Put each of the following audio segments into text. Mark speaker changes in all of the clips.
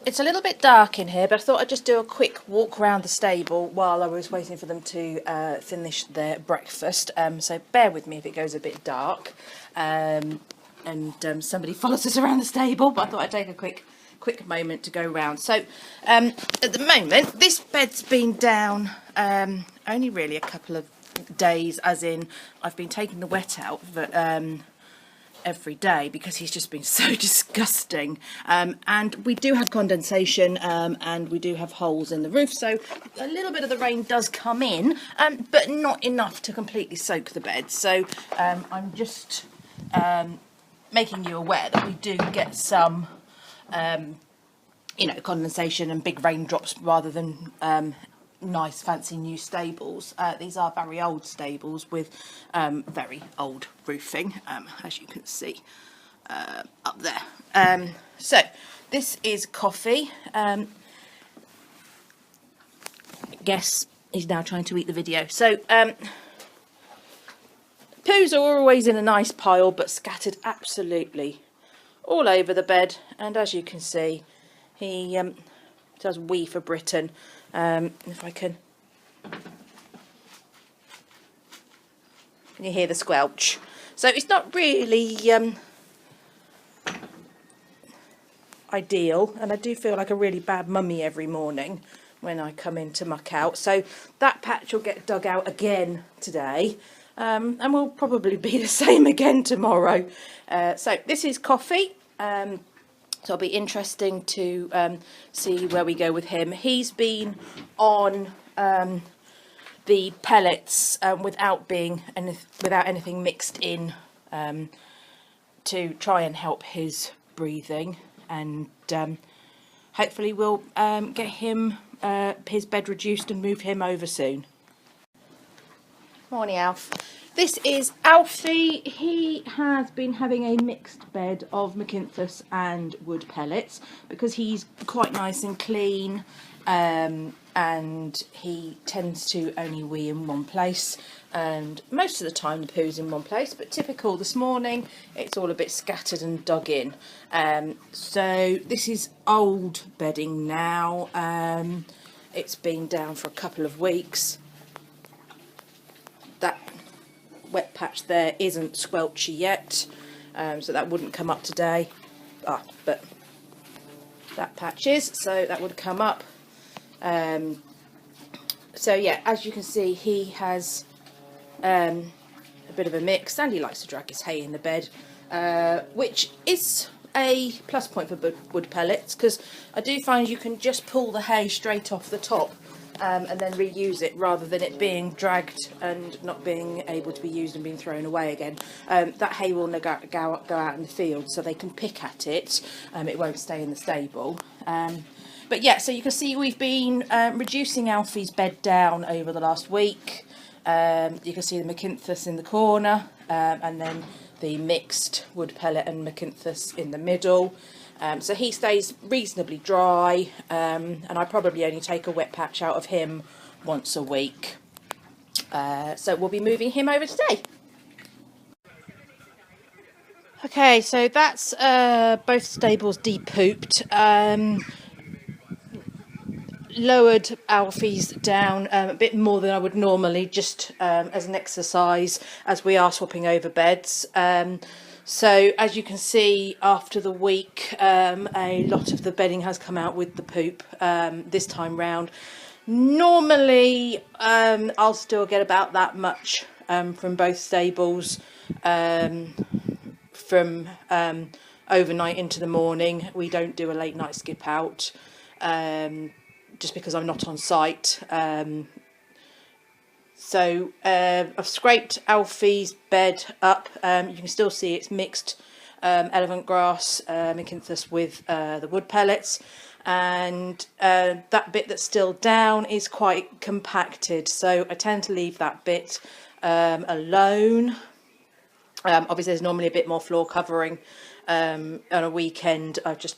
Speaker 1: It's a little bit dark in here, but I thought I'd just do a quick walk around the stable while I was waiting for them to finish their breakfast. So bear with me if it goes a bit dark and somebody follows us around the stable, but I thought I'd take a quick moment to go round. So at the moment, this bed's been down only really a couple of days, as in I've been taking the wet out, but every day because he's just been so disgusting, and we do have condensation and we do have holes in the roof, so a little bit of the rain does come in, but not enough to completely soak the bed. So I'm just making you aware that we do get some condensation and big raindrops rather than nice fancy new stables. These are very old stables with very old roofing, as you can see up there. So this is Coffee. I guess he's now trying to eat the video. So poos are always in a nice pile, but scattered absolutely all over the bed, and as you can see, he does wee for Britain. If I can you hear the squelch? So it's not really ideal, and I do feel like a really bad mummy every morning when I come in to muck out. So that patch will get dug out again today, and will probably be the same again tomorrow. So this is Coffee. So it'll be interesting to see where we go with him. He's been on the pellets without anything mixed in to try and help his breathing, and hopefully we'll get him his bed reduced and move him over soon. Morning, Alf. This is Alfie. He has been having a mixed bed of McInthus and Wood Pellets because he's quite nice and clean, and he tends to only wee in one place, and most of the time the poo's in one place, but typical this morning it's all a bit scattered and dug in. So this is old bedding now. It's been down for a couple of weeks. That wet patch there isn't squelchy yet, so that wouldn't come up today, but that patch is, so that would come up. So yeah, as you can see, he has a bit of a mix, and he likes to drag his hay in the bed, which is a plus point for Wood Pellets, because I do find you can just pull the hay straight off the top and then reuse it, rather than it being dragged and not being able to be used and being thrown away again. That hay will go out in the field, so they can pick at it. It won't stay in the stable. But yeah, so you can see we've been reducing Alfie's bed down over the last week. You can see the McInthus in the corner, and then the mixed Wood Pellet and McInthus in the middle. So he stays reasonably dry, and I probably only take a wet patch out of him once a week. So we'll be moving him over today. Okay, so that's both stables de-pooped. Lowered Alfie's down a bit more than I would normally, just as an exercise, as we are swapping over beds. So as you can see, after the week, a lot of the bedding has come out with the poop this time round. Normally I'll still get about that much from both stables, from overnight into the morning. We don't do a late night skip out, just because I'm not on site. So I've scraped Alfie's bed up. You can still see it's mixed elephant grass, McInthus with the wood pellets, and that bit that's still down is quite compacted, so I tend to leave that bit alone. Obviously there's normally a bit more floor covering. On a weekend I've just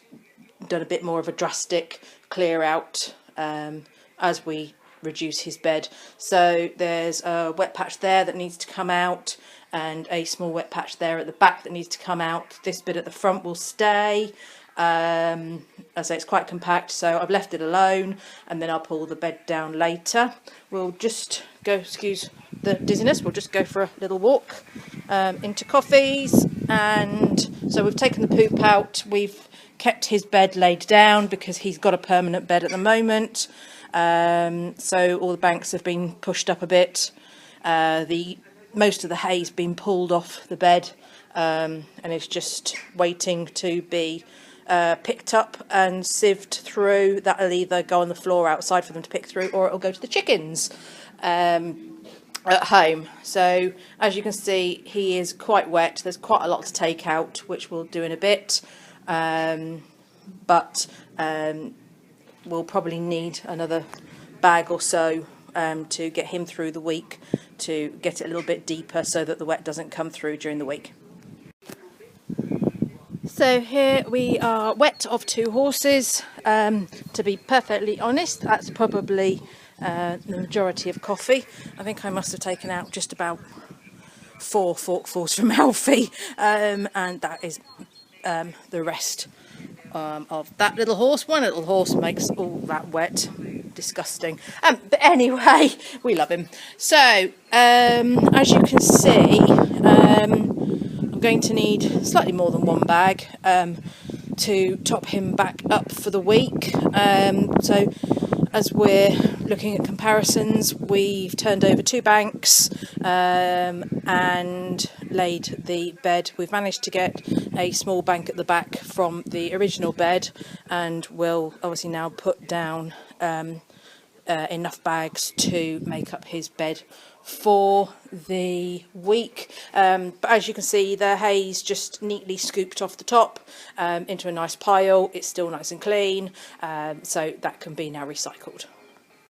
Speaker 1: done a bit more of a drastic clear out as we reduce his bed. So there's a wet patch there that needs to come out, and a small wet patch there at the back that needs to come out. This bit at the front will stay, As I say, it's quite compact, so I've left it alone, and then I'll pull the bed down later. We'll just go, excuse the dizziness, we'll just go for a little walk into Coffee's. And so we've taken the poop out, we've kept his bed laid down because he's got a permanent bed at the moment. So all the banks have been pushed up a bit. Most of the hay's been pulled off the bed, and it's just waiting to be picked up and sieved through. That'll either go on the floor outside for them to pick through, or it'll go to the chickens at home. So as you can see, he is quite wet. There's quite a lot to take out, which we'll do in a bit, but we'll probably need another bag or so to get him through the week, to get it a little bit deeper so that the wet doesn't come through during the week. So here we are, wet of 2 horses. To be perfectly honest, that's probably the majority of Coffee. I think I must have taken out just about 4 forkfuls from Alfie, and that is the rest of that little horse. One little horse makes all that wet. Disgusting. But anyway, we love him. So as you can see, I'm going to need slightly more than 1 bag to top him back up for the week. So as we're looking at comparisons, we've turned over 2 banks and laid the bed. We've managed to get a small bank at the back from the original bed, and we'll obviously now put down enough bags to make up his bed for the week. But as you can see, the hay's just neatly scooped off the top into a nice pile. It's still nice and clean, so that can be now recycled.